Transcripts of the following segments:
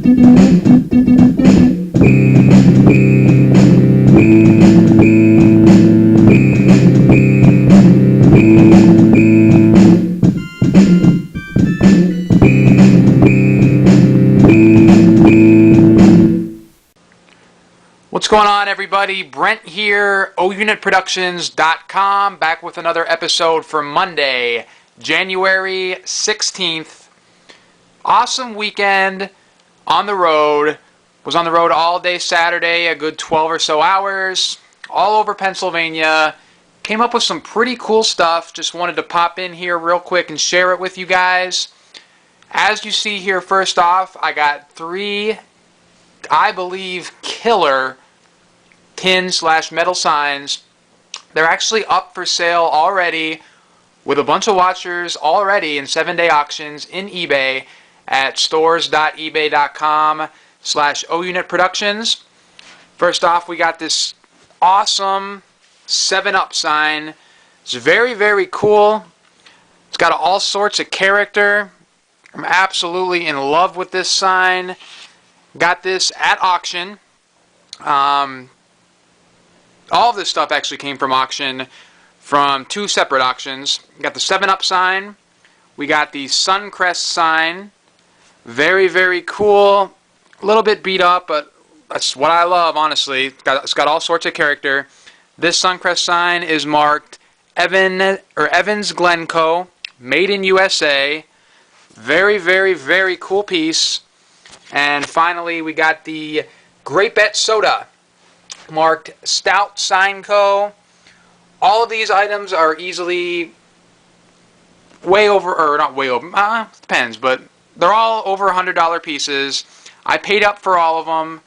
What's going on, everybody? Brent here, OUnitProductions.com, back with another episode for Monday, January 16th. Awesome weekend on the road. Was on the road all day Saturday, a good 12 or so hours, all over Pennsylvania. Came up with some pretty cool stuff. Just wanted to pop in here real quick and share it with you guys. As you see here, first off, I got three, I believe, killer tin/metal signs. They're actually up for sale already with a bunch of watchers already in 7-day auctions in eBay at stores.ebay.com/OUnitProductions. First off, we got this awesome 7-Up sign. It's very, very cool. It's got all sorts of character. I'm absolutely in love with this sign. Got this at auction. All of this stuff actually came from auction, from two separate auctions. We got the 7-Up sign. We got the Suncrest sign. Very, very cool. A little bit beat up, but that's what I love, honestly. It's got all sorts of character. This Suncrest sign is marked Evans Glencoe, made in USA. Very, very, very cool piece. And finally, we got the Great Bet Soda, marked Stout Sign Co. All of these items are easily way over, or not way over, depends, but they're all over $100 pieces. I paid up for all of them.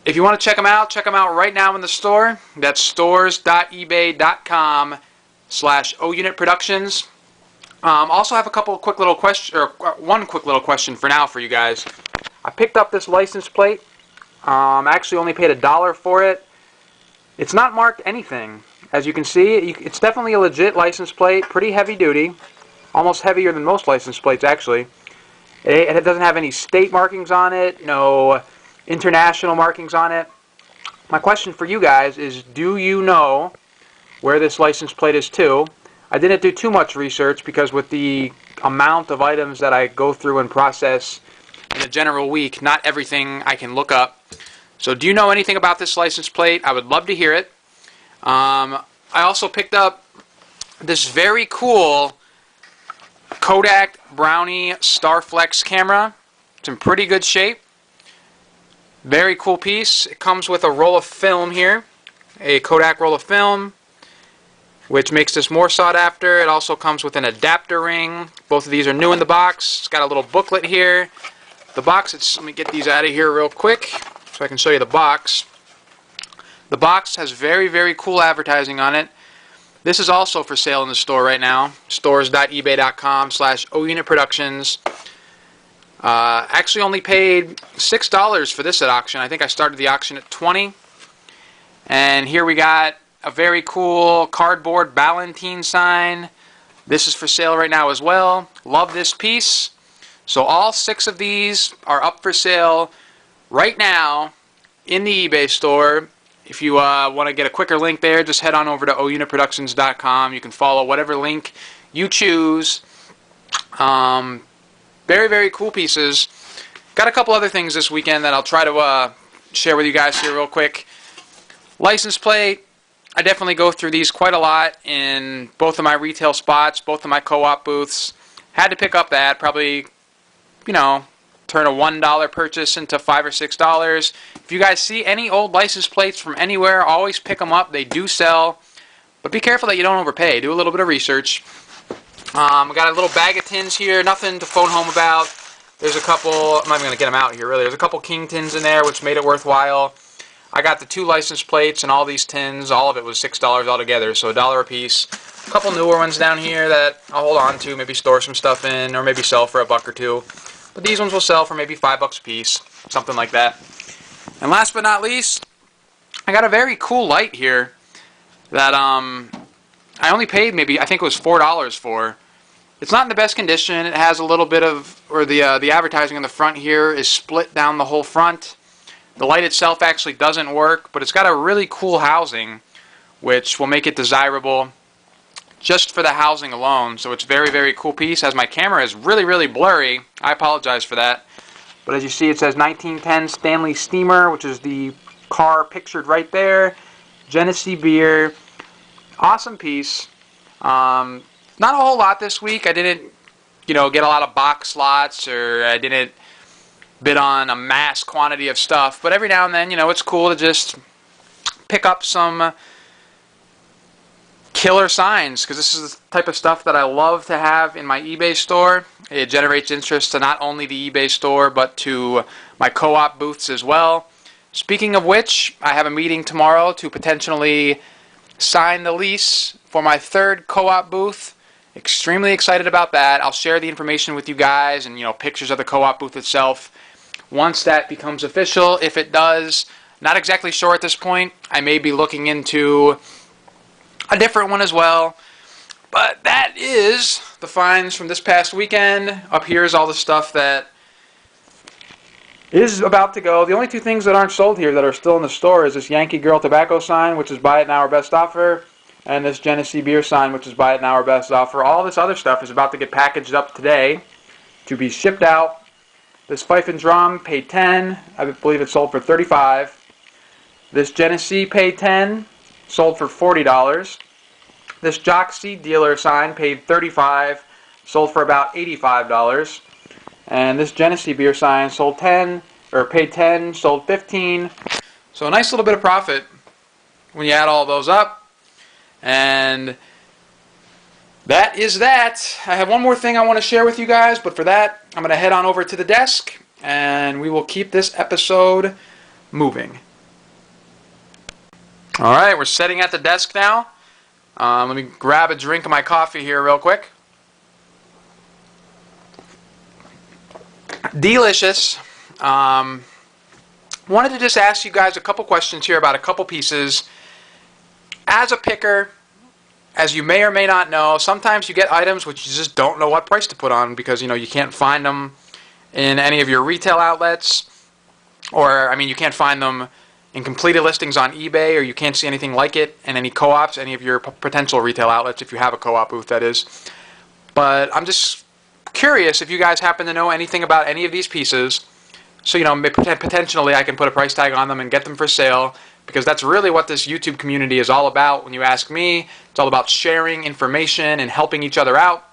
If you want to check them out right now in the store. That's stores.ebay.com/OUnitProductions. Also have a couple quick little questions, or one quick little question for now for you guys. I picked up this license plate. Actually only paid $1 for it. It's not marked anything. As you can see, it's definitely a legit license plate. Pretty heavy duty. Almost heavier than most license plates, actually. It doesn't have any state markings on it. No international markings on it. My question for you guys is, do you know where this license plate is to? I didn't do too much research because with the amount of items that I go through and process in a general week, not everything I can look up. So do you know anything about this license plate? I would love to hear it. I also picked up this very cool Kodak Brownie Starflex camera. It's in pretty good shape. Very cool piece. It comes with a roll of film here, a Kodak roll of film, which makes this more sought after. It also comes with an adapter ring. Both of these are new in the box. It's got a little booklet here. The box, let me get these out of here real quick so I can show you the box. The box has very, very cool advertising on it. This is also for sale in the store right now. stores.ebay.com/OUnitProductions. Actually only paid $6 for this at auction. I think I started the auction at $20. And here we got a very cool cardboard Ballantine sign. This is for sale right now as well. Love this piece. So all 6 of these are up for sale right now in the eBay store. If you want to get a quicker link there, just head on over to OUnitProductions.com. You can follow whatever link you choose. Very, very cool pieces. Got a couple other things this weekend that I'll try to share with you guys here real quick. License plate. I definitely go through these quite a lot in both of my retail spots, both of my co-op booths. Had to pick up that, probably, you know, turn a $1 purchase into $5 or $6. If you guys see any old license plates from anywhere, always pick them up. They do sell, but be careful that you don't overpay. Do a little bit of research. I got a little bag of tins here, nothing to phone home about. There's a couple, I'm not even going to get them out here really. There's a couple King tins in there which made it worthwhile. I got the 2 license plates and all these tins. All of it was $6 altogether, so $1 a piece. A couple newer ones down here that I'll hold on to, maybe store some stuff in, or maybe sell for $1 or $2. But these ones will sell for maybe $5 a piece, something like that. And last but not least, I got a very cool light here that I only paid maybe, I think it was $4 for. It's not in the best condition. It has a little bit of, or the advertising on the front here is split down the whole front. The light itself actually doesn't work, but it's got a really cool housing, which will make it desirable just for the housing alone. So it's very, very cool piece. As my camera is really, really blurry, I apologize for that. But as you see, it says 1910 Stanley Steamer, which is the car pictured right there. Genesee beer. Awesome piece. Not a whole lot this week. I didn't, get a lot of box slots, or I didn't bid on a mass quantity of stuff. But every now and then, it's cool to just pick up some killer signs, because this is the type of stuff that I love to have in my eBay store. It generates interest to not only the eBay store, but to my co-op booths as well. Speaking of which, I have a meeting tomorrow to potentially sign the lease for my third co-op booth. Extremely excited about that. I'll share the information with you guys and, pictures of the co-op booth itself once that becomes official. If it does, not exactly sure at this point. I may be looking into a different one as well. But that is the finds from this past weekend. Up here is all the stuff that is about to go. The only two things that aren't sold here that are still in the store is this Yankee Girl tobacco sign, which is buy it now or best offer, and this Genesee beer sign, which is buy it now or best offer. All this other stuff is about to get packaged up today to be shipped out. This Fife and Drum paid 10. I believe it sold for 35. This Genesee paid 10, sold for $40. This Joxy dealer sign paid 35, sold for about $85. And this Genesee beer sign sold 10, or paid 10, sold 15. So a nice little bit of profit when you add all those up. And that is that. I have one more thing I want to share with you guys, but for that, I'm going to head on over to the desk, and we will keep this episode moving. Alright, we're sitting at the desk now. Let me grab a drink of my coffee here real quick. Delicious. Wanted to just ask you guys a couple questions here about a couple pieces. As a picker, as you may or may not know, sometimes you get items which you just don't know what price to put on because, you can't find them in any of your retail outlets. Or, you can't find them in completed listings on eBay, or you can't see anything like it in any co-ops, any of your potential retail outlets, if you have a co-op booth, that is. But I'm just curious if you guys happen to know anything about any of these pieces, so potentially I can put a price tag on them and get them for sale, because that's really what this YouTube community is all about. When you ask me, it's all about sharing information and helping each other out.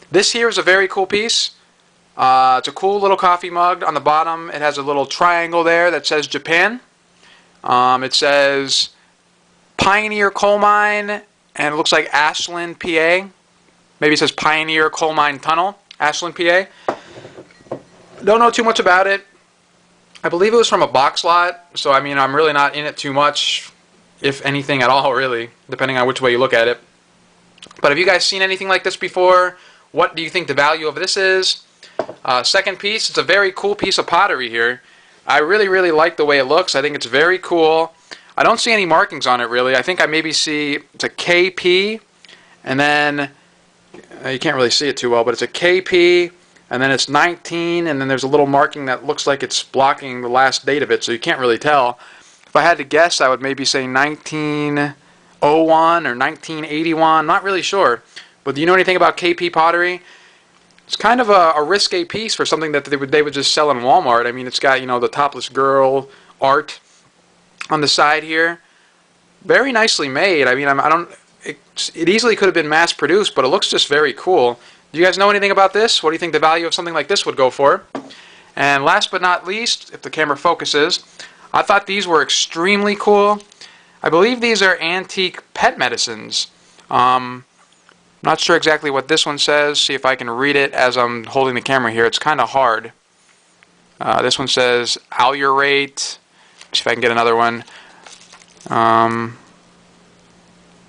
This here is a very cool piece. It's a cool little coffee mug. On the bottom it has a little triangle there that says Japan. It says Pioneer Coal Mine, and it looks like Ashland, PA. Maybe it says Pioneer Coal Mine Tunnel, Ashland, PA. Don't know too much about it. I believe it was from a box lot, so I'm really not in it too much, if anything at all, really, depending on which way you look at it. But have you guys seen anything like this before? What do you think the value of this is? Second piece, it's a very cool piece of pottery here. I really, really like the way it looks. I think it's very cool. I don't see any markings on it, really. I think I maybe see it's a KP, and then you can't really see it too well, but it's a KP, and then it's 19, and then there's a little marking that looks like it's blocking the last date of it, so you can't really tell. If I had to guess, I would maybe say 1901 or 1981. Not really sure. But do you know anything about KP pottery? It's kind of a risque piece for something that they would just sell in Walmart. It's got, the topless girl art on the side here. Very nicely made. It easily could have been mass produced, but it looks just very cool. Do you guys know anything about this? What do you think the value of something like this would go for? And last but not least, if the camera focuses, I thought these were extremely cool. I believe these are antique pet medicines. Not sure exactly what this one says. See if I can read it as I'm holding the camera here. It's kind of hard. This one says Alurate. See if I can get another one.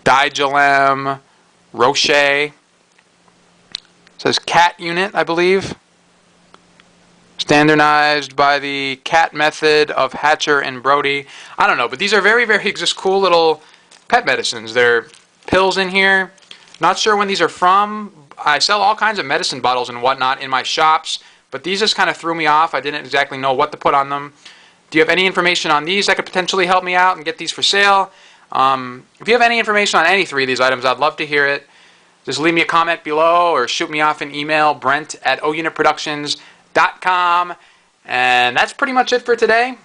Digelem, Roche. It says CAT unit, I believe. Standardized by the CAT method of Hatcher and Brody. I don't know, but these are very, very just cool little pet medicines. There are pills in here. Not sure when these are from. I sell all kinds of medicine bottles and whatnot in my shops, but these just kind of threw me off. I didn't exactly know what to put on them. Do you have any information on these that could potentially help me out and get these for sale? If you have any information on any three of these items, I'd love to hear it. Just leave me a comment below or shoot me off an email, brent@ounitproductions.com. And that's pretty much it for today.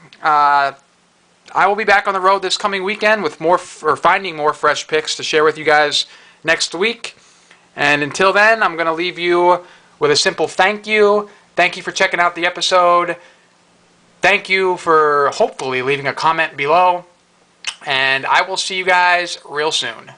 I will be back on the road this coming weekend with finding more fresh picks to share with you guys next week. And until then, I'm going to leave you with a simple thank you. Thank you for checking out the episode. Thank you for hopefully leaving a comment below. And I will see you guys real soon.